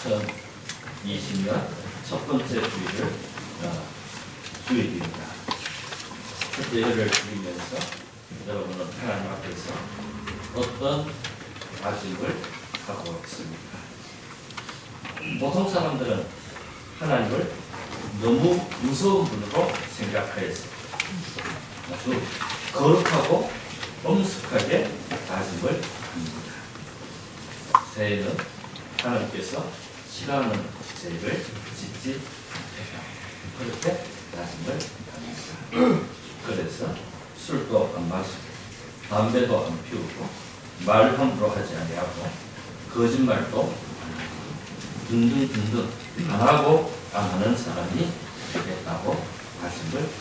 2020년 첫 번째 주일을 주일입니다. 첫 예배를 드리면서 여러분은 하나님 앞에서 어떤 다짐을 하고 있습니까? 보통 사람들은 하나님을 너무 무서운 분으로 생각하여서 아주 거룩하고 엄숙하게 다짐을 합니다. 새해는 하나님께서 싫어하는 죄를 짓지 못해요. 그렇게 다짐을 합니다. 그래서 술도 안 마시고 담배도 안 피우고 말 함부로 하지 아니하고 거짓말도 등등등등 안 하고 안 하는 사람이 되겠다고 다짐을 합니다.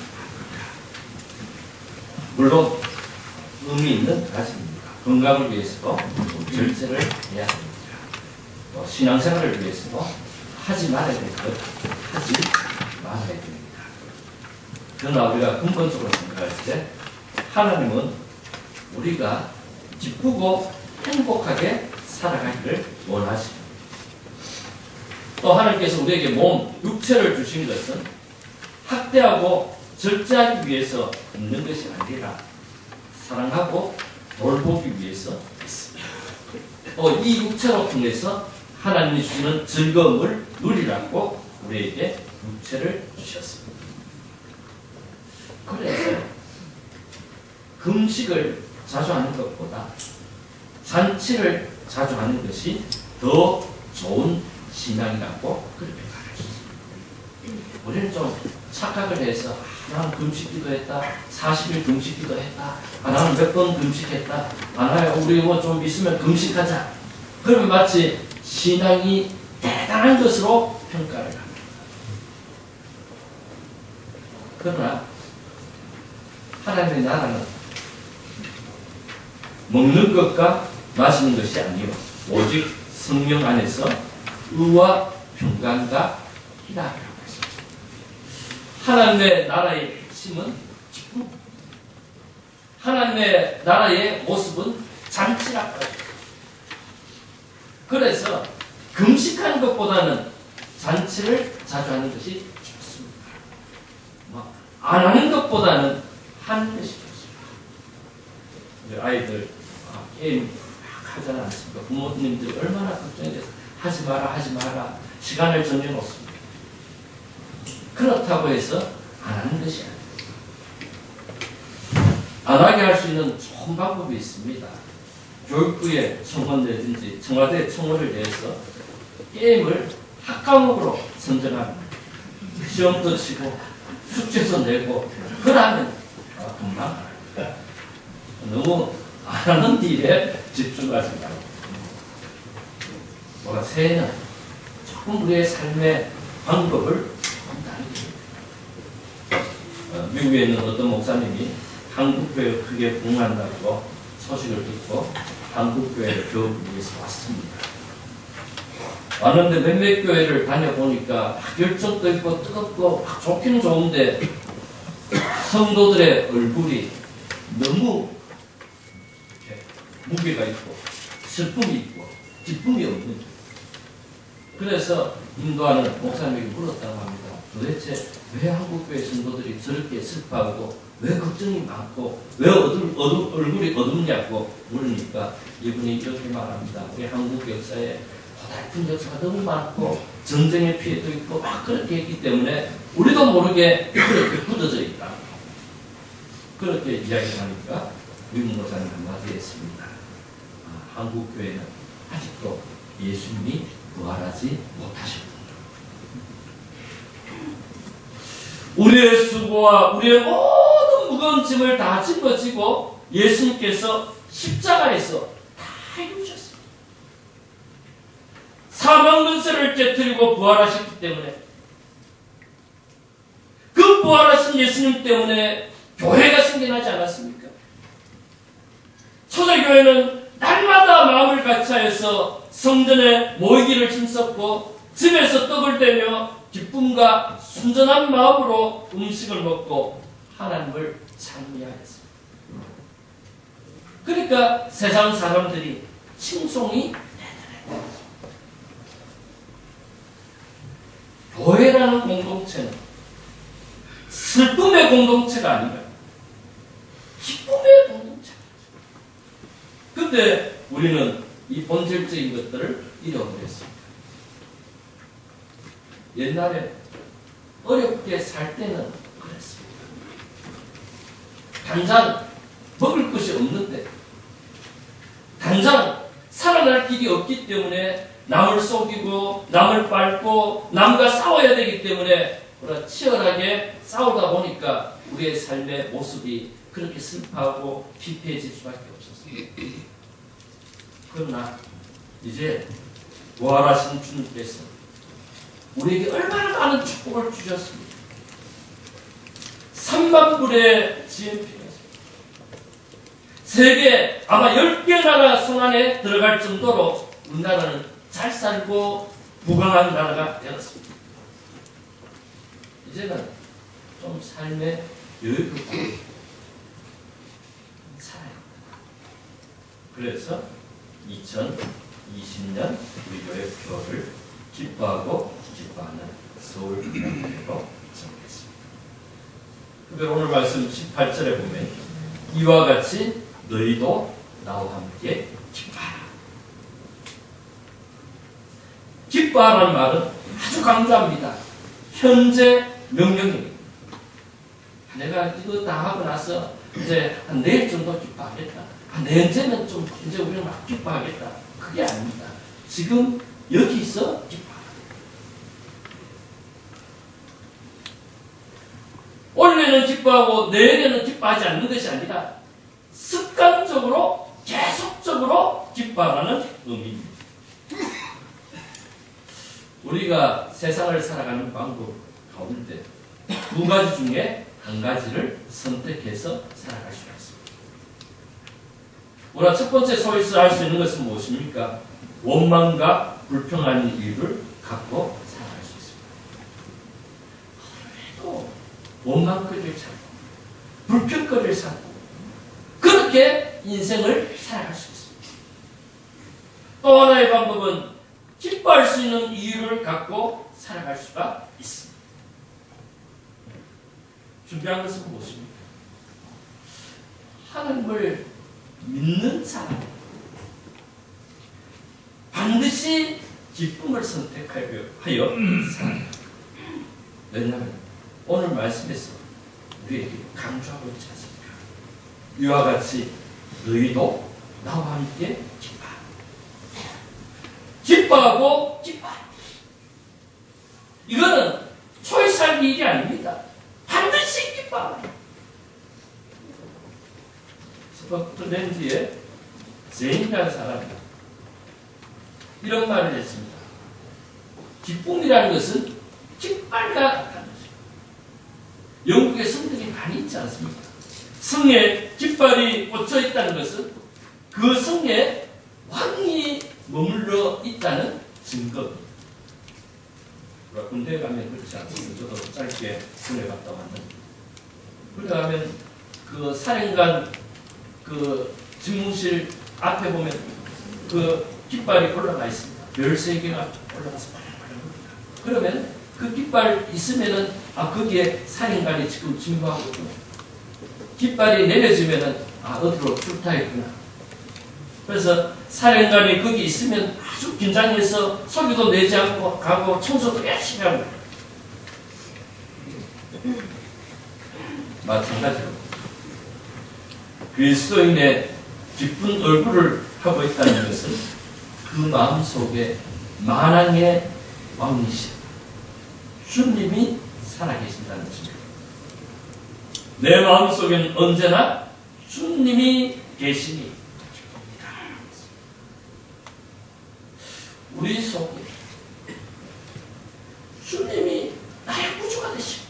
물론 의미 있는 다짐입니다. 건강을 위해서도 절제를 해야 됩니다. 또 신앙생활을 위해서도 하지 말아야 될 것 하지 말아야 됩니다. 그러나 우리가 근본적으로 생각할 때 하나님은 우리가 기쁘고 행복하게 살아가기를 원하십니다. 또 하나님께서 우리에게 몸, 육체를 주신 것은 학대하고 절제하기 위해서 있는 것이 아니라 사랑하고 돌보기 위해서 있습니다. 또 이 육체로 통해서 하나님이 주시는 즐거움을 누리라고 우리에게 육체를 주셨습니다. 그래서 금식을 자주 하는 것보다 잔치를 자주 하는 것이 더 좋은 신앙이라고 그렇게 말했습니다. 우리는 좀 착각을 해서 나는 금식기도 했다, 40일 금식기도 했다, 나는 몇 번 금식했다, 우리 뭐 좀 있으면 금식하자. 그러면 마치 신앙이 대단한 것으로 평가를 합니다. 그러나 하나님의 나라는 먹는 것과 마시는 것이 아니요 오직 성령 안에서 의와 평강과 희락이라고 했습니다. 하나님의 나라의 핵심은 기쁨, 하나님의 나라의 모습은 잔치라고 합니다. 그래서 금식하는 것보다는 잔치를 자주 하는 것이 좋습니다. 안 하는 것보다는 하는 것이 좋습니다. 아이들 게임 막 하지 않습니까? 부모님들 얼마나 걱정이 돼서 하지 마라 시간을 정해놓습니다. 그렇다고 해서 안 하는 것이 아닙니다. 안 하게 할 수 있는 좋은 방법이 있습니다. 교육부에 청원내든지 청와대 청원을 내서 게임을 학과목으로 선정합니다. 시험도 치고 숙제도 내고 그러면 금방 너무 안 하는 일에 집중하지 말고 새해는 조금 우리의 삶의 방법을 다르게 미국에 있는 어떤 목사님이 한국교회 크게 부흥한다고 소식을 듣고 한국교회를 교육을 위해서 왔습니다. 왔는데 몇몇 교회를 다녀보니까 열정도 있고 뜨겁고 좋기는 좋은데 성도들의 얼굴이 너무 무게가 있고 슬픔이 있고 기쁨이 없는. 그래서 인도하는 목사님에게 물었다고 합니다. 도대체 왜 한국교회 성도들이 저렇게 슬퍼하고 왜 걱정이 많고 왜 얼굴이 어둡냐고 물으니까 이분이 이렇게 말합니다. 우리 한국 역사에 고달픈 역사가 너무 많고 전쟁의 피해도 있고 막 그렇게 했기 때문에 우리도 모르게 그렇게 굳어져 있다. 그렇게 이야기하니까 미국 목사님 한마디 했습니다. 한국 교회는 아직도 예수님이 부활하지 못하셨다. 우리의 수고와 우리의 모든 무거운 짐을 다 짊어지고 예수님께서 십자가에서 다 이루셨습니다. 사망 근세를 깨뜨리고 부활하셨기 때문에 그 부활하신 예수님 때문에 교회가 생겨나지 않았습니까? 초대교회는 날마다 마음을 같이하여서 성전에 모이기를 힘썼고 집에서 떡을 떼며 기쁨과 순전한 마음으로 음식을 먹고 하나님을 찬미하였습니다. 그러니까 세상 사람들이 칭송이 대단했다. 교회라는 공동체는 슬픔의 공동체가 아니라 기쁨의 공동체. 근데 우리는 이 본질적인 것들을 잃어버렸습니다. 옛날에 어렵게 살 때는 그랬습니다. 당장 먹을 것이 없는데, 당장 살아날 길이 없기 때문에 남을 속이고 남을 밟고 남과 싸워야 되기 때문에 치열하게 싸우다 보니까 우리의 삶의 모습이 그렇게 슬퍼하고 피폐해질 수밖에 없었습니다. 그러나 이제 부활하신 주님께서 우리에게 얼마나 많은 축복을 주셨습니다. 3만 불의 GNP가 세계 아마 10개 나라 손안에 들어갈 정도로 우리나라는 잘 살고 부강한 나라가 되었습니다. 이제는 좀 삶의 여유를 살아야 합니다. 그래서 2020년 우리 교회 표를 기뻐하고 기뻐하는 서울문화회로 정했습니다. 그리고 오늘 말씀 18절에 보면 이와 같이 너희도 나와 함께 기뻐하라. 기뻐하라는 말은 아주 강조합니다. 현재 명령입니다. 내가 이거 다 하고 나서 이제 한 내일 정도 기뻐하겠다. 내일째는 좀 이제 우리는 막 기뻐하겠다. 그게 아닙니다. 지금 여기서 기뻐하라. 원래는 기뻐하고 내일에는 기뻐하지 않는 것이 아니라 습관적으로 계속적으로 기뻐하라는 의미입니다. 우리가 세상을 살아가는 방법 가운데 두 가지 중에 한 가지를 선택해서 살아갈 수가 있습니다. 우리가 첫 번째 소위서 할 수 있는 것은 무엇입니까? 원망과 불평하는 이유를 갖고 살아갈 수 있습니다. 그래도 원망거리를 찾고 불평거리를 찾고 그렇게 인생을 살아갈 수 있습니다. 또 하나의 방법은 기뻐할 수 있는 이유를 갖고 살아갈 수가 있습니다. 준비한 것은 무엇입니까? 하나님을 믿는 사람, 반드시 기쁨을 선택하여 살아갑니다. 왜냐하면 오늘 말씀에서 우리에게 강조하고 있지 않습니까? 이와 같이 너희도 나와 함께 기뻐하라. 기뻐하고 기뻐하라. 이거는 초이스할 일이 아닙니다. 반드시 기뻐하라. 스코틀랜드의 제인이라는 사람이 이런 말을 했습니다. 기쁨이라는 것은 깃발과 같다는 것입니다. 영국에 성들이 많이 있지 않습니까? 성에 깃발이 꽂혀 있다는 것은 그 성에 왕이 머물러 있다는 증거입니다. 군대에 가면 그렇지 않습니다. 저도 짧게 군에 갔다 왔는데 군에 가면 그 사령관 그 집무실 앞에 보면 그 깃발이 올라가 있습니다. 13개가 올라가서 발랑발랑합니다. 그러면 그 깃발 있으면은 거기에 사령관이 지금 직무하고 있구나. 깃발이 내려지면은 어디로 출타했구나. 그래서 사령관이 거기 있으면 아주 긴장해서 소리도 내지 않고 가고 청소도 열심히 하고 마찬가지로 그리스도인의 기쁜 얼굴을 하고 있다는 것은 그 마음속에 만왕의 왕이신 주님이 살아계신다는 것입니다. 내 마음속에는 언제나 주님이 계시니 우리 속에 주님이 나의 구주가 되시고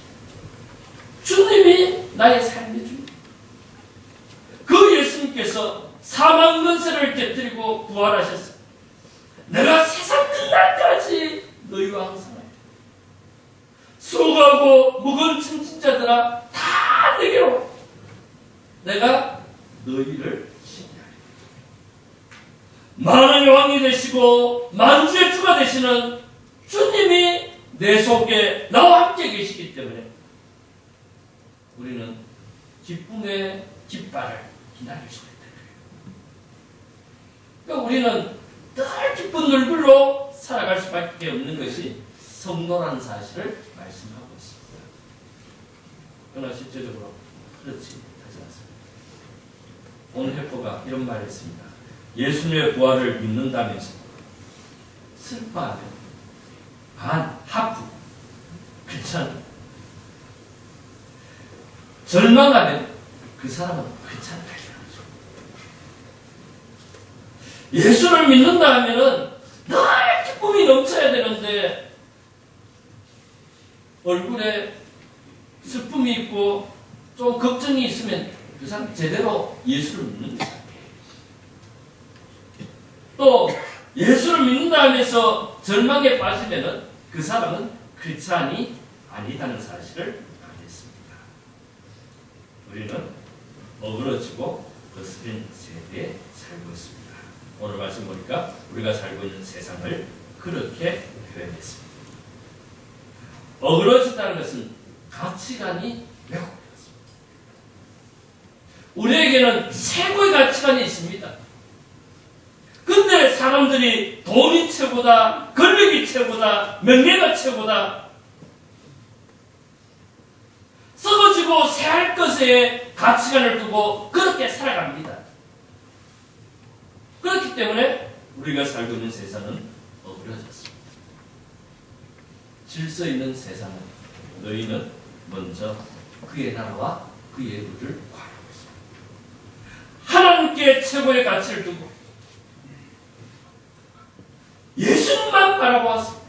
주님이 나의 삶의 주님, 그 예수님께서 사망 권세를 깨뜨리고 부활하셨습니다. 내가 세상 끝날까지 너희와 항상 수고하고 무거운 짐진 자들아 다 내게로 내가 너희를 만왕의 왕이 되시고 만주의 주가 되시는 주님이 내 속에 나와 함께 계시기 때문에 우리는 기쁨의 깃발을 기다릴 수가 있다. 그러니까 우리는 늘 기쁜 얼굴로 살아갈 수밖에 없는 것이 성도라는 사실을 말씀하고 있습니다. 그러나 실제적으로 그렇지 하지 않습니다. 오늘 해포가 이런 말을 했습니다. 예수님의 부활을 믿는다면서 슬퍼하면 반, 하프, 괜찮아. 절망하면 그 사람은 괜찮다. 예수를 믿는다 하면은 늘 기쁨이 넘쳐야 되는데 얼굴에 슬픔이 있고 좀 걱정이 있으면 그 사람 제대로 예수를 믿는 거예요. 또 예수를 믿는다 하면서 절망에 빠지면은 그 사람은 크리스찬이 아니다는 사실을 알겠습니다. 우리는 어그러지고 거스린 세대에 살고 있습니다. 오늘 말씀 보니까 우리가 살고 있는 세상을 그렇게 표현했습니다. 어그러진다는 것은 가치관이 왜곡되었습니다. 우리에게는 최고의 가치관이 있습니다. 근데 사람들이 돈이 최고다, 권력이 최고다, 명예가 최고다, 썩어지고 새할 것에 가치관을 두고 그렇게 살아갑니다. 그렇기 때문에 우리가 살고 있는 세상은 어그러졌습니다. 질서 있는 세상은 너희는 먼저 그의 나라와 그의 의를 구하라고 했습니다. 하나님께 최고의 가치를 두고 예수님만 바라보았습니다.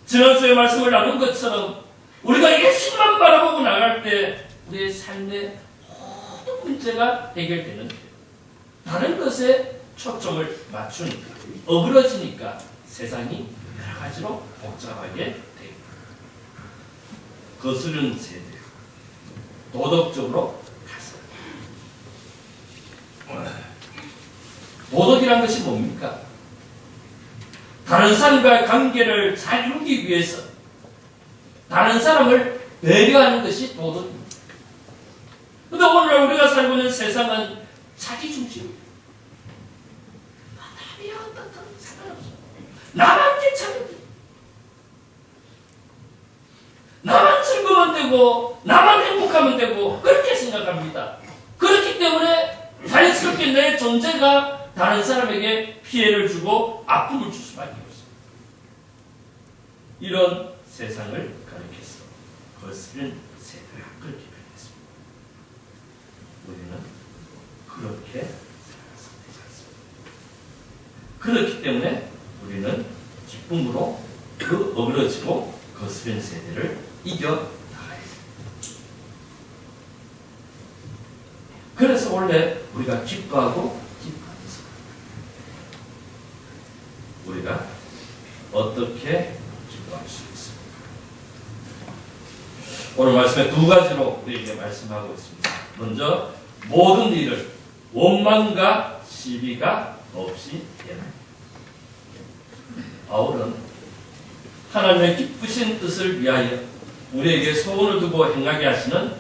지난주에 말씀을 나눈 것처럼 우리가 예수님만 바라보고 나갈 때 우리의 삶의 모든 문제가 해결되는 거예요. 다른 것에 초점을 맞추니까, 어그러지니까 세상이 여러 가지로 복잡하게 됩니다. 거스르는 세대, 도덕적으로 가서 도덕이란 것이 뭡니까? 다른 사람과의 관계를 잘 이루기 위해서 다른 사람을 배려하는 것이 도덕입니다. 그런데 오늘 우리가 살고 있는 세상은 자기중심입니다. 남이 어떻든 상관없어. 나만 괜찮으면 돼. 나만 즐거우면 되고 나만 행복하면 되고 그렇게 생각합니다. 그렇기 때문에 자연스럽게 내 존재가 다른 사람에게 피해를 주고 아픔을 줄 수밖에 없습니다. 이런 세상을 가리켜서 거스른 세대가 그렇게 변했습니다. 우리는 그렇게 살아서 되지 않습니다. 그렇기 때문에 우리는 기쁨으로 그 어그러지고 거스른 세대를 이겨나가야 됩니다. 그래서 원래 우리가 기뻐하고 기뻐하면서 우리가 어떻게 기뻐할 수 있습니까? 오늘 말씀에 두 가지로 우리에게 말씀하고 있습니다. 먼저 모든 일을 원망과 시비가 없이 해라. 바울은 하나님의 기쁘신 뜻을 위하여 우리에게 소원을 두고 행하게 하시는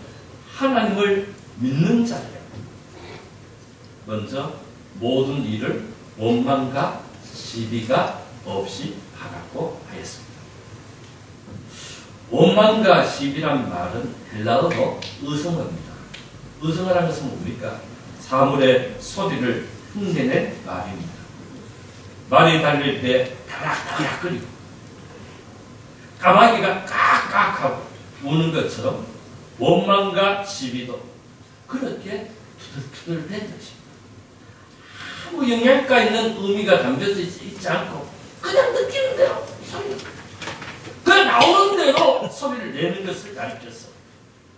하나님을 믿는 자예요. 먼저 모든 일을 원망과 시비가 없이 하라고 하였습니다. 원망과 시비란 말은 헬라어로 의성어입니다. 의성어라는 것은 뭡니까? 사물의 소리를 흉내낸 말입니다. 말이 달릴 때 다락다락거리고 까마귀가 깍깍하고 우는 것처럼 원망과 시비도 그렇게 투덜투덜 된 것입니다. 아무 영양가 있는 의미가 담겨져 있지 않고 그냥 느끼는 대로 소리를 그 나오는 대로 소리를 내는 것을 가르쳐서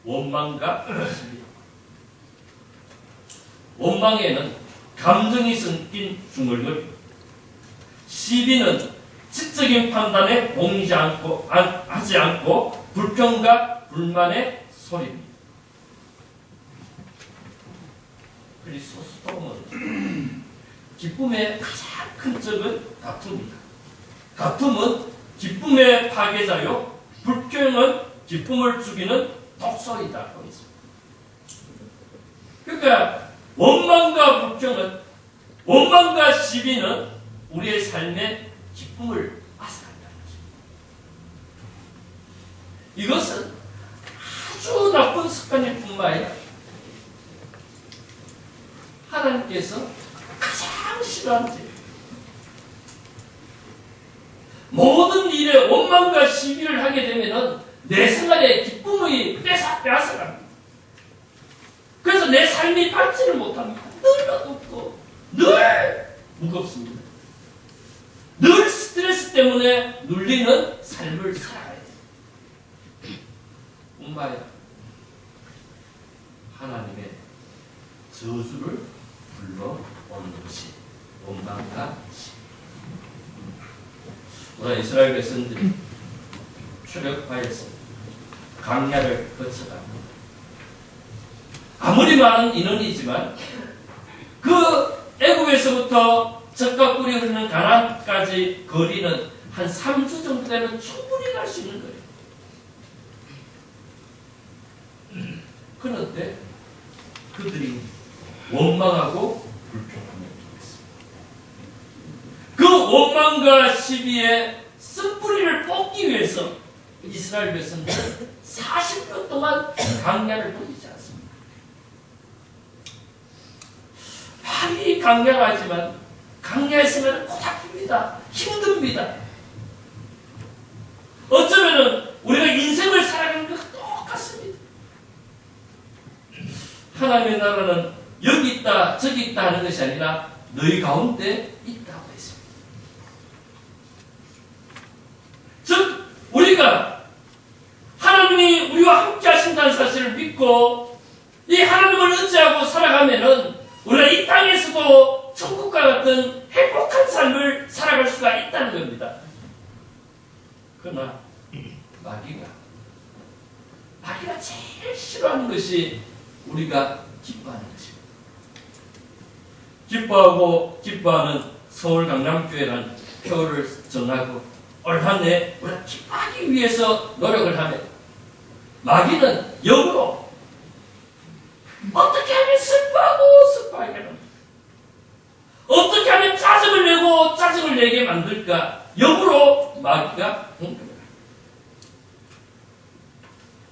원망과 시비. 원망에는 감정이 섞인 중얼거림, 시비는 지적인 판단에 동의하지 않고 불평과 불만의 소리입니다. 크리소스톰은 기쁨의 가장 큰 적은 다툼이다. 다툼은 기쁨의 파괴자요 불평은 기쁨을 죽이는 독소이다고 있습니다. 그러니까 원망과 불평은, 원망과 시비는 우리의 삶의 기쁨을 앗아간다는 것입니다. 이것은 아주 나쁜 습관일 뿐만 아니라 하나님께서 가장 싫어하는 죄, 모든 일에 원망과 시비를 하게 되면은 내 생활의 기쁨이 빼앗아갑니다. 그래서 내 삶이 밝지를 못합니다. 늘 어둡고 늘 무겁습니다. 늘 스트레스 때문에 눌리는 삶을 살아야 돼요. 엄마야, 하나님의 저주를 불러오는 것이 원망과 시비. 오늘 이스라엘 백성들이 출애굽하여서 광야를 거쳐갑니다. 아무리 많은 인원이지만 그 애굽에서부터 젖과 꿀이 흐르는 가나안까지 거리는 한 3주 정도 되면 충분히 갈 수 있는 거예요. 그런데 그들이 원망하고 불평하며 있습니다. 그 원망과 시비의 쓴뿌리를 뽑기 위해서 이스라엘 백성들은 40년 동안 광야를 돌리지 않습니다. 많이 강렬하지만 강야의 생활은 고달픕니다. 힘듭니다. 어쩌면은 우리가 인생을 살아가는 것과 똑같습니다. 하나님의 나라는 여기 있다 저기 있다 하는 것이 아니라 너희 가운데 있다고 했습니다. 즉 우리가 하나님이 우리와 함께 하신다는 사실을 믿고 이 하나님을 의지하고 살아가면은 우리가 이 땅에서도 천국과 같은 행복한 삶을 살아갈 수가 있다는 겁니다. 그러나 마귀가 제일 싫어하는 것이 우리가 기뻐하는 것입니다. 기뻐하는 서울 강남교회라는 표를 정하고 올 한 해 우리가 기뻐하기 위해서 노력을 하면 마귀는 역으로 어떻게 하면 슬퍼하게 합니다. 어떻게 하면 짜증을 내고 짜증을 내게 만들까? 역으로 마귀가 공격을 합니다.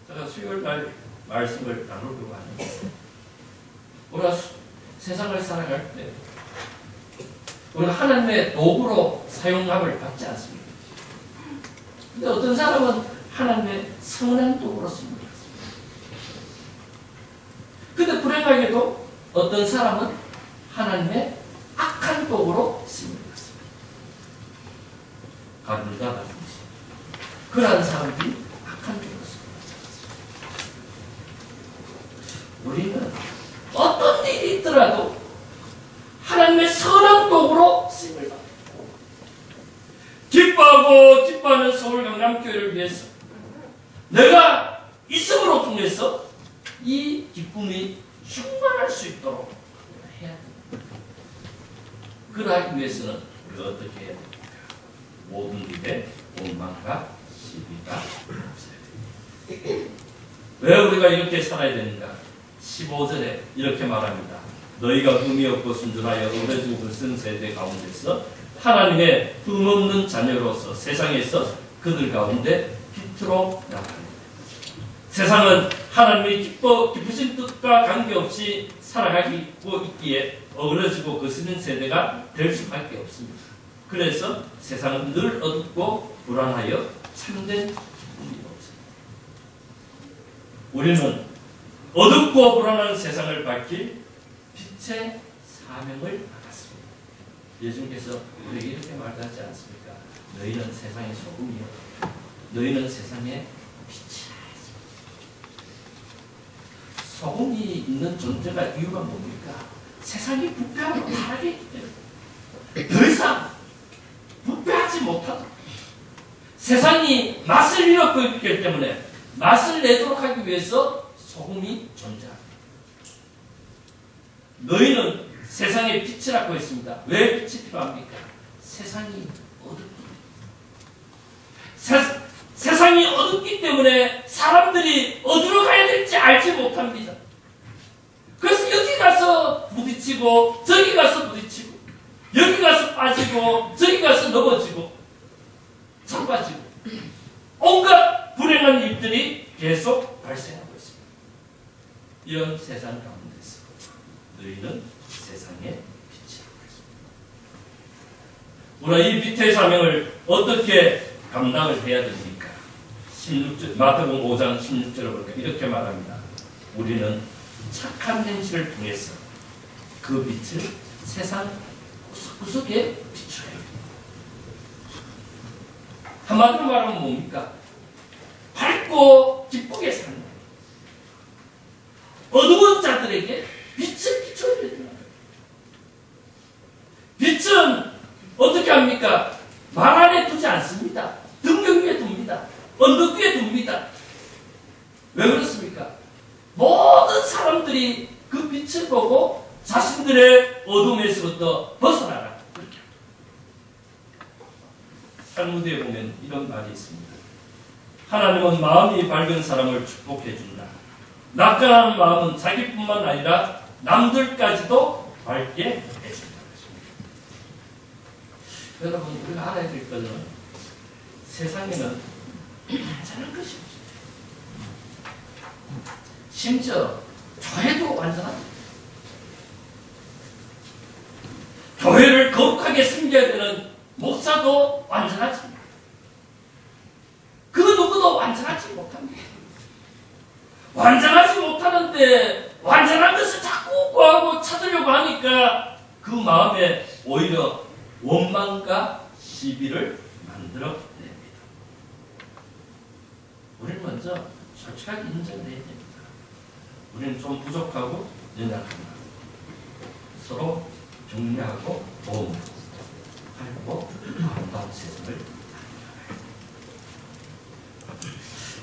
제가 수요일 날 말씀을 나누려고 하는데 우리가 세상을 살아갈 때 우리가 하나님의 도구로 사용함을 받지 않습니다. 근데 어떤 사람은 하나님의 선한 도구로 쓰임을 받습니다. 근데 불행하게도 어떤 사람은 하나님의 악한 도구로 쓰임을 받습니다. 가불다 같은 것이 그러한 사람들이 악한 도구로 쓰임을 받습니다. 우리는 어떤 일이 있더라도 하나님의 선한 도구로 쓰임을 받습니다. 기뻐하는 서울 강남교회를 위해서 내가 있음으로 통해서 이 기쁨이 충만할 수 있도록 해야 됩니다. 그러기 위해서는 우리가 어떻게 해야 됩니까? 모든 일에 원망과 시비가 없어야 됩니다. 왜 우리가 이렇게 살아야 되는가? 15절에 이렇게 말합니다. 너희가 흠이 없고 순전하여 오래주고 글쓴 세대 가운데서 하나님의 흠없는 자녀로서 세상에서 그들 가운데 빛으로 나타납니다. 세상은 하나님의 기쁘신 뜻과 관계없이 살아가고 있기에 어그러지고 거스는 세대가 될 수밖에 없습니다. 그래서 세상은 늘 어둡고 불안하여 참된 기쁨이 없습니다. 우리는 어둡고 불안한 세상을 밝힐 빛의 사명을 받았습니다. 예수님께서 우리에게 이렇게 말하지 않습니까? 너희는 세상의 소금이요 너희는 세상의 빛이라 했습니다. 소금이 있는 존재가 이유가 뭡니까? 세상이 부패하고 타락해 있기 때문에 더 이상 부패하지 못하도록 세상이 맛을 잃었고 있기 때문에 맛을 내도록 하기 위해서 소금이 존재합니다. 너희는 세상의 빛이라고 했습니다. 왜 빛이 필요합니까? 세상이 어둡기 때문에. 세상이 어둡기 때문에 사람들이 어디로 가야 될지 알지 못합니다. 그래서 여기 가서 부딪히고 저기 가서 부딪히고 여기 가서 빠지고 저기 가서 넘어지고 자빠지고 온갖 불행한 일들이 계속 발생하고 있습니다. 이런 세상 가운데서 너희는 세상의 빛이라고 했습니다. 우리가 이 빛의 사명을 어떻게 감당을 해야 됩니까? 16절, 마태복음 5장 16절을 보니까 이렇게 말합니다. 우리는 착한 행실을 통해서 그 빛을 세상 구석구석에 비춰야 합니다. 한마디로 말하면 뭡니까? 밝고 기쁘게 사는 거예요. 어두운 자들에게 빛을 비춰야 된다. 빛은 어떻게 합니까? 말 안에 두지 않습니다. 등경 위에 둡니다. 언덕 위에 둡니다. 왜 그렇습니까? 모든 사람들이 그 빛을 보고 자신들의 어둠에서부터 벗어나라. 그렇게. 탈무드에 보면 이런 말이 있습니다. 하나님은 마음이 밝은 사람을 축복해 준다. 낙관하는 마음은 자기뿐만 아니라 남들까지도 밝게 해준다. 여러분, 우리가 알아야 될 것은 세상에는 괜찮은 것이 없어요. 심지어 교회도 완전하죠. 교회를 거룩하게 섬겨야 되는 목사도 완전하지. 그 누구도 완전하지 못합니다. 완전하지 못하는데 완전한 것을 자꾸 구하고 찾으려고 하니까 그 마음에 오히려 원망과 시비를 만들어냅니다. 우리는 먼저 솔직하게 인정을 해야 됩니다. 우리는 좀 부족하고 연약합니다. 서로 격려하고 도움하고 하고 아름다운 세상을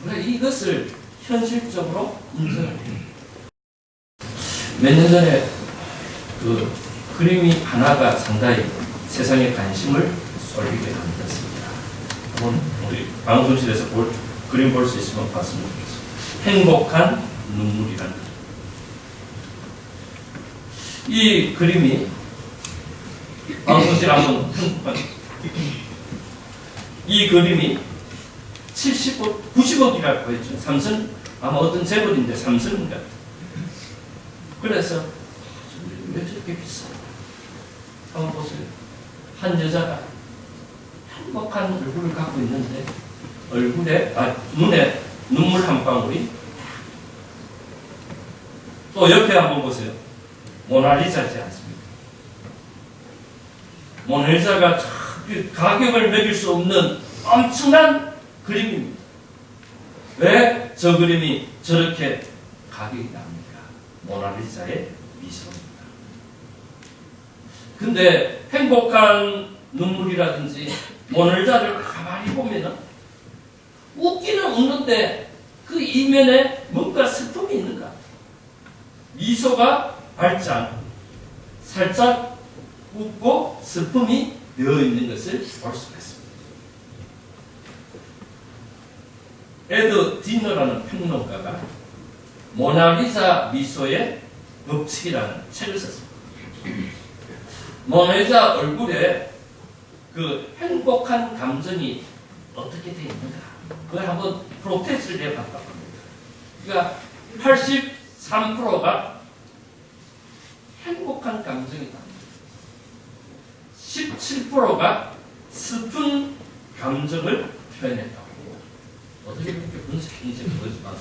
우리가 이것을 현실적으로 인정을 해요. 몇 년 전에 그 그림이 하나가 상당히 세상에 관심을 쏠리게 만들었습니다. 한번 우리 방송실에서 그림 볼 수 있으면 봤으면 좋겠습니다. 행복한 눈물이라는 그림. 이 그림이 방송실 한번 이 그림이 70억, 90억이라고 했죠. 삼성 아마 어떤 재벌인데 삼성인가. 그래서 왜 저렇게 비싸요? 한번 보세요. 한 여자가 행복한 얼굴을 갖고 있는데 눈에 눈물 한 방울이. 또 옆에 한번 보세요. 모나리자지 않습니까? 모나리자가 가격을 매길 수 없는 엄청난 그림입니다. 왜 저 그림이 저렇게 가격이 납니까? 모나리자의 미소입니다. 근데 행복한 눈물이라든지 모나리자를 가만히 보면은 웃기는 웃는데 그 이면에 뭔가 슬픔이 있는가? 미소가 밝지 않고 살짝 웃고 슬픔이 되어 있는 것을 볼 수가 있습니다. 에드 디너라는 평론가가 모나리자 미소의 법칙이라는 책을 썼습니다. 모나리자 얼굴에 그 행복한 감정이 어떻게 되어 있는가? 그걸 한번 프로테스트를 해봤다고 합니다. 그러니까 83%가 행복한 감정이다. 17%가 슬픈 감정을 표현했다고. 어떻게 그렇게 분석했는지 모르지만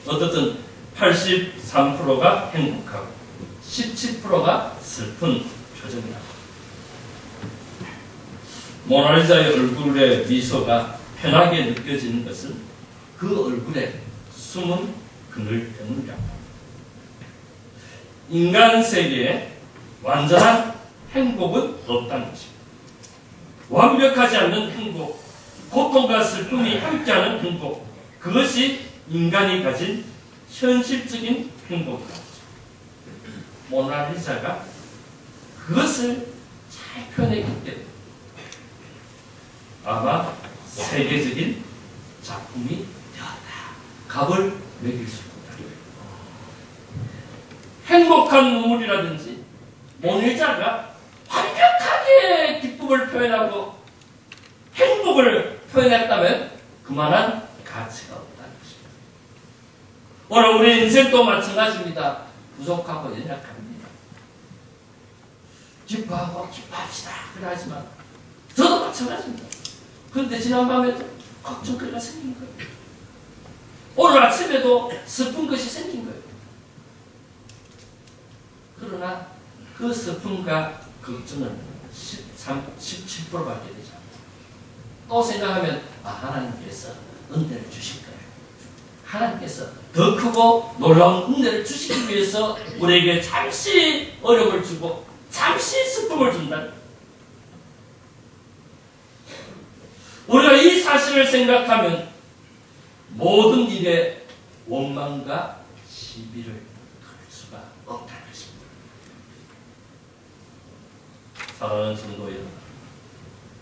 어쨌든 83%가 행복하고 17%가 슬픈 표정이라고. 모나리자의 얼굴의 미소가 편하게 느껴지는 것은 그 얼굴에 숨은 그늘 때문이라고. 인간 세계에 완전한 행복은 없다는 것입니다. 완벽하지 않는 행복, 고통과 슬픔이 함께하는 행복, 그것이 인간이 가진 현실적인 행복이다. 모나리자가 그것을 잘 표현했기 때문에 아마 세계적인 밥을 먹일 수 있다. 행복한 눈물이라든지 모니자가 완벽하게 기쁨을 표현하고 행복을 표현했다면 그만한 가치가 없다는 것입니다. 오늘 우리 인생도 마찬가지입니다. 부족하고 연약합니다. 기뻐하고 기뻐합시다. 그러지만 저도 마찬가지입니다. 그런데 지난밤에도 걱정거리가 생긴 거예요. 오늘 아침에도 슬픈 것이 생긴 거예요. 그러나 그 슬픔과 걱정은 17%밖에 되지 않아요. 또 생각하면 하나님께서 은혜를 주실 거예요. 하나님께서 더 크고 놀라운 은혜를 주시기 위해서 우리에게 잠시 어려움을 주고 잠시 슬픔을 준다. 우리가 이 사실을 생각하면 모든 일에 원망과 시비를 걸 수가 없다는 것입니다. 사랑하는 성도 여러분,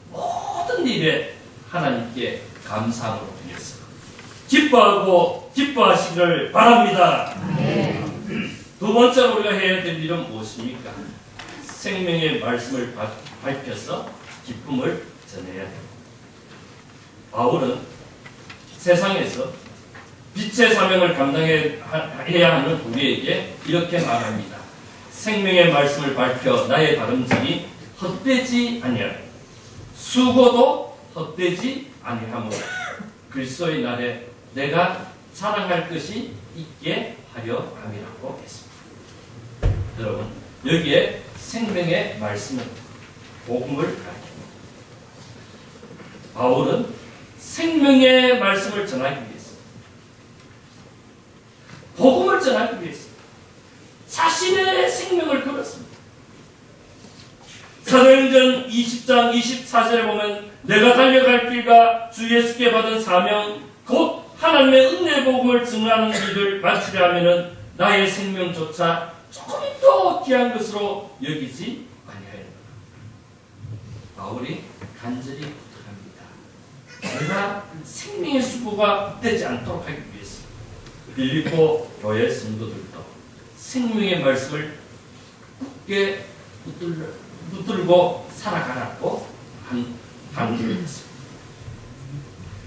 모든 일에 하나님께 감사함으로 드려서 기뻐하고 기뻐하시기를 바랍니다. 두 번째로 우리가 해야 될 일은 무엇입니까? 생명의 말씀을 밝혀서 기쁨을 전해야 됩니다. 바울은 세상에서 빛의 사명을 감당해야 하는 우리에게 이렇게 말합니다. 생명의 말씀을 밝혀 나의 다름질이 헛되지 아니하고 수고도 헛되지 아니하므로 그리스도의 날에 내가 자랑할 것이 있게 하려 함이라고 했습니다. 여러분, 여기에 생명의 말씀은 복음을 가르칩니다. 바울은 생명의 말씀을 전하기 위해서, 복음을 전하기 위해서 자신의 생명을 걸었습니다. 사도행전 20장 24절에 보면 내가 달려갈 길과 주 예수께 받은 사명 곧 하나님의 은혜 복음을 증언하는 일을 마치려 하면은 나의 생명조차 조금도 귀한 것으로 여기지 아니하였다. 바울이 간절히 내가 생명의 수고가 되지 않도록 하기 위해서 빌립보 교회 성도들도 생명의 말씀을 굳게 붙들고 살아가라고 한 강조였습니다.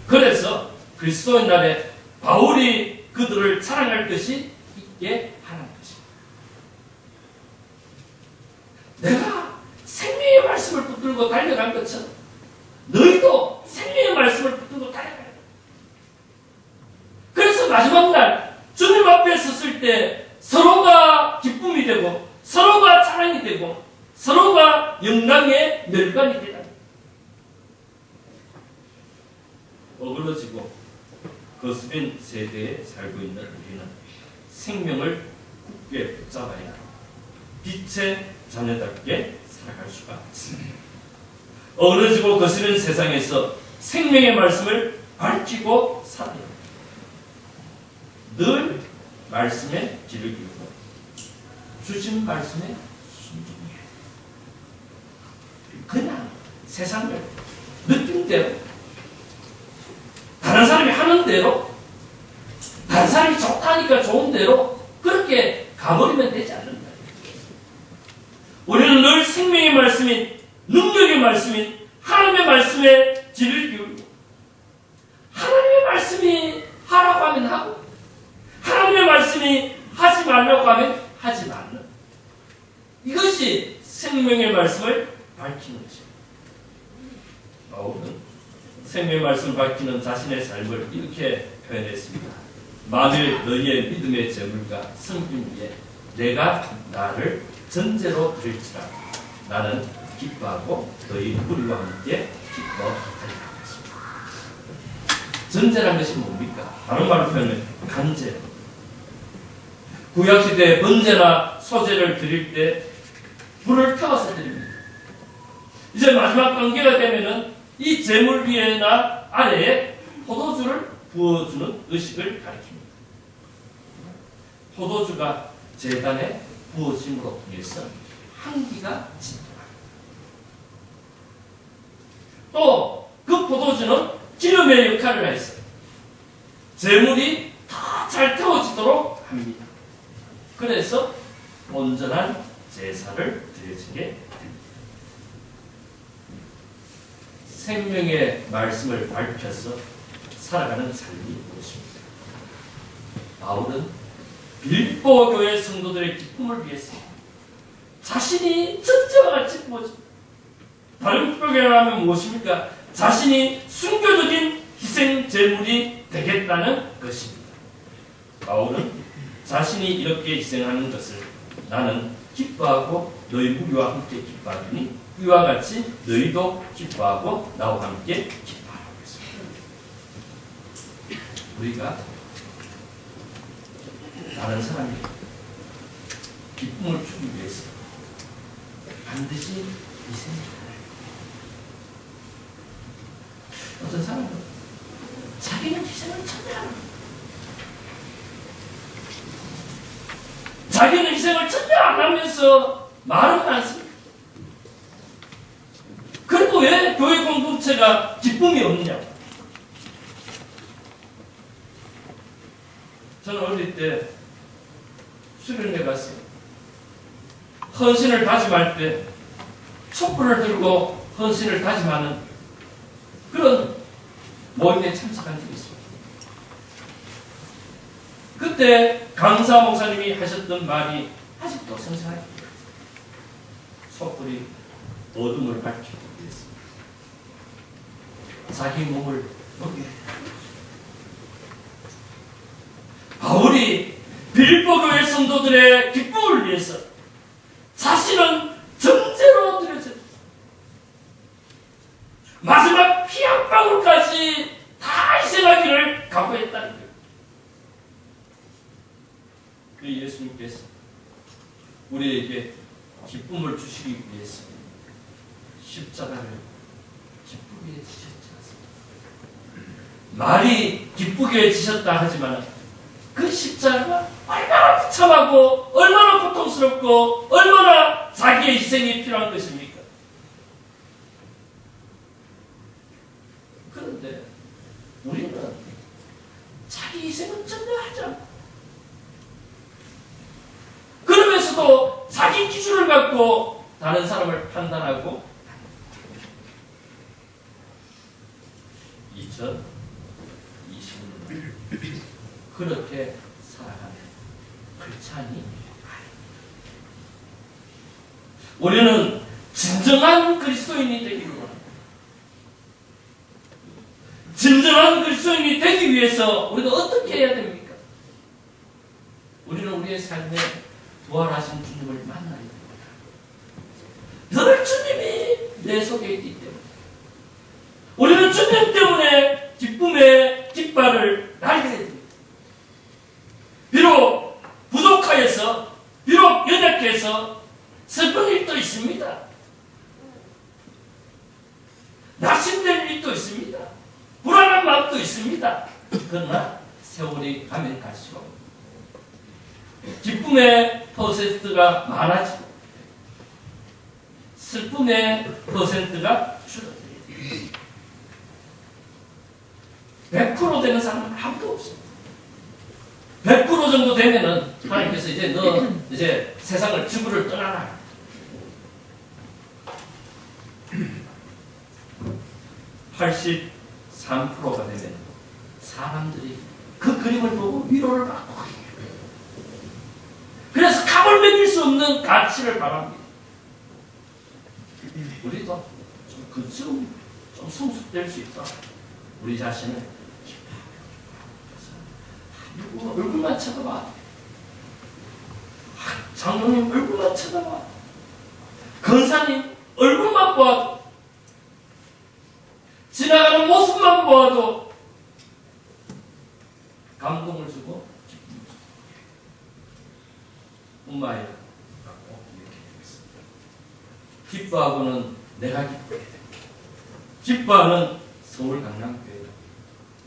그래서 그리스도의 날에 바울이 그들을 사랑할 것이 있게 하는 것입니다. 내가 생명의 말씀을 붙들고 달려간 것처럼 너희도 생명의 말씀을 붙들고 달려가야 돼. 그래서 마지막 날 주님 앞에 섰을 때 서로가 기쁨이 되고 서로가 자랑이 되고 서로가 영광의 멸관이 되다. 어그러지고 거스린 세대에 살고 있는 우리는 생명을 굳게 붙잡아야 빛의 자녀답게 살아갈 수가 있습니다. 어그러지고 거스른 세상에서 생명의 말씀을 밝히고 살아야 합니다. 늘 말씀에 귀를 기울이고 주신 말씀에 순종해야 합니다. 그냥 세상을 느낌대로 다른 사람이 하는 대로 다른 사람이 좋다니까 좋은 대로 그렇게 가버리면 되지 않는다. 우리는 늘 생명의 말씀인 능력의 말씀인 하나님의 말씀에 귀를 기울이고 하나님의 말씀이 하라고 하면 하고 하나님의 말씀이 하지 말라고 하면 하지 말는 이것이 생명의 말씀을 밝히는 것입니다. 바울은 생명의 말씀을 밝히는 자신의 삶을 이렇게 표현했습니다. 만일 너희의 믿음의 재물과 섬김 위에 내가 나를 전제로 드릴지라 나는 기뻐하고 너희 우리와 함께 기뻐하리라. 전제란 것이 뭡니까? 다른 말로 표현하면 간제. 구약시대에 번제나 소제를 드릴 때 불을 태워서 드립니다. 이제 마지막 단계가 되면은 이 제물 위에나 아래에 포도주를 부어주는 의식을 가리킵니다. 포도주가 제단에 부어짐으로 인해서 향기가 진동합니다. 또 그 포도주는 기름의 역할을 했어요. 제물이 더 잘 태워지도록 합니다. 그래서 온전한 제사를 드려지게 됩니다. 생명의 말씀을 밝혀서 살아가는 삶이 무엇입니까? 바울은 빌보 교회 성도들의 기쁨을 위해서 자신이 전제와 같이 부어집니다. 다른 표현하면 무엇입니까? 자신이 순교적인 희생 제물이 되겠다는 것입니다. 바울은 자신이 이렇게 희생하는 것을 나는 기뻐하고 너희 무리와 함께 기뻐하더니 이와 같이 너희도 기뻐하고 나와 함께 기뻐하라고 했습니다. 우리가 다른 사람이 기쁨을 주기 위해서 반드시 희생해야 해요. 어떤 사람은 자기는 희생을 전혀 안 합니다. 자기는 희생을 전혀 안 하면서 말은 않습니다. 그리고 왜 교회 공동체가 기쁨이 없느냐? 저는 어릴 때 수련회 갔어요. 헌신을 다짐할 때 촛불을 들고 헌신을 다짐하는 그런 모임에 참석한 적이 있습니다. 그때 강사 목사님이 하셨던 말이 아직도 생생합니다. 촛불이 어둠을 밝히기 위해서 자기 몸을 먹게 바울이 빌보 교회 성도들의 기쁨을 위해서 자신은 전제로 드려졌다. 마지막 피 한 방울까지 다 희생하기를 각오했다는 거예요. 그 예수님께서 우리에게 기쁨을 주시기 위해서 십자가를 기쁘게 지셨지 않습니까? 말이 기쁘게 지셨다 하지만 그 십자가가 얼마나 비참하고 얼마나 고통스럽고 얼마나 자기의 희생이 필요한 것입니까? 그런데 우리는 자기 희생은 전혀 하지 않고 그러면서도 자기 기준을 갖고 다른 사람을 판단하고 2020년 그렇게 살아가면 그렇지 않니? 우리는 진정한 그리스도인이 되기를 원합니다. 진정한 그리스도인이 되기 위해서 우리가 어떻게 해야 됩니까? 우리는 우리의 삶에 부활하신 주님을 만나야 됩니다. 늘 주님이 내 속에 있기 때문에 우리는 주님 때문에 기쁨의 깃발을 날게 됩니다. 비록 부족하여서 비록 연약해서 슬픈 일도 있습니다. 낙심될 일도 있습니다. 불안한 마음도 있습니다. 그러나 세월이 가면 갈수록 기쁨의 퍼센트가 많아지고 슬픔의 퍼센트가 줄어들어요. 100% 되는 사람은 아무도 없습니다. 100% 정도 되면은 하나님께서 이제 너 이제 세상을 지구를 떠나라. 83%가 되면 사람들이 그 그림을 보고 위로를 받고 그래서 값을 매길 수 없는 가치를 바랍니다. 우리도 좀 성숙될 수 있도록 우리 자신을 얼굴만 쳐다봐. 장로님 얼굴만 쳐다봐. 권사님 얼굴만 보아도 지나가는 모습만 보아도 감동을 주고 기쁨을 주고 엄마의 꼭 이렇게 되겠습니다. 기뻐하고는 내가 기쁘게 됩니다. 기뻐하는 서울 강남교회가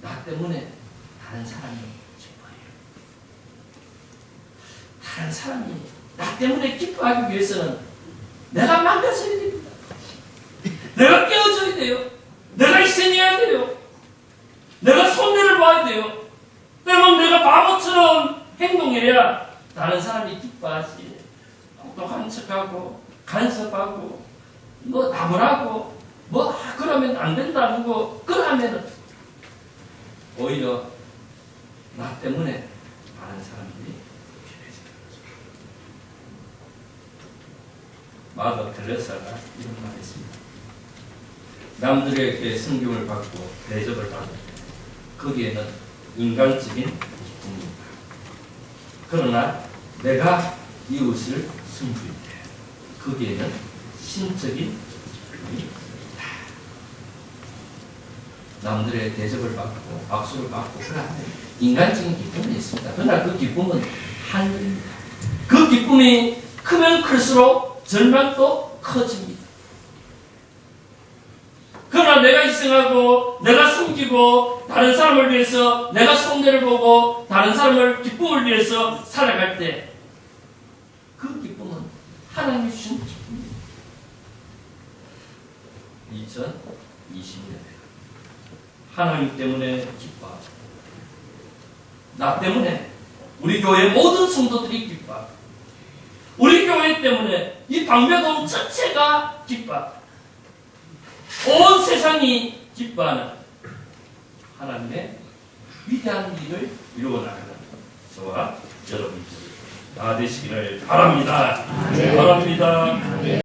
나 때문에 다른 사람이 기뻐해요. 다른 사람이 나 때문에 기뻐하기 위해서는 내가 망가져야 됩니다. 내가 깨어져야 돼요. 내가 희생해야 돼요. 내가 손해를 봐야 돼요. 때론 내가 바보처럼 뭐 나무라고 그러면 안 된다고 그러면은 오히려 나 때문에 많은 사람들이 마더 테레사가 이런 말을 했습니다. 남들에게 성경을 받고 대접을 받을 때 거기에는 인간적인 기쁨입니다. 그러나 내가 이웃을 섬길 때 거기에는 신적인 기쁨이 있다. 남들의 대접을 받고 박수를 받고 그러면 인간적인 기쁨이 있습니다. 그러나 그 기쁨은 하늘입니다. 그 기쁨이 크면 클수록 절망도 커집니다. 그러나 내가 희생하고 내가 숨기고 다른 사람을 위해서 내가 손해를 보고 다른 사람을 기쁨을 위해서 살아갈 때 그 기쁨은 하나님이 주신 기쁨입니다. 2020년에 하나님 때문에 기뻐하고 나 때문에 우리 교회 모든 성도들이 기뻐하고 우리 교회 때문에 이 방배동 전체가 기뻐하고 온 세상이 기뻐하는 하나님의 위대한 일을 이루어 나가는 저와 여러분들 다 되시기를 바랍니다. 바랍니다.